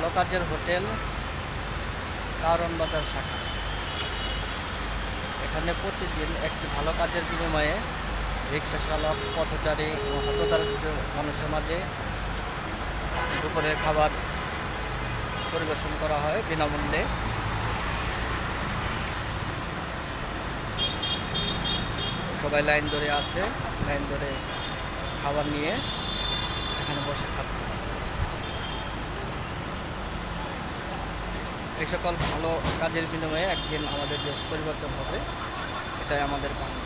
ভালো কাজের হোটেল কারণ বাজার শাখা। এখানে প্রতিদিন একটি ভালো কাজের বিনিময়ে রিক্সা চালক, পথচারী ও হতদরিদ্র মানুষের মাঝে দুপুরের খাবার পরিবেশন করা হয় বিনামূল্যে। সবাই লাইন ধরে আছে, লাইন ধরে খাবার নিয়ে এখানে বসে খাচ্ছে। এই সকল ভালো কাজের বিনিময়ে একদিন আমাদের দেশ পরিবর্তন হবে, এটাই আমাদের কামনা।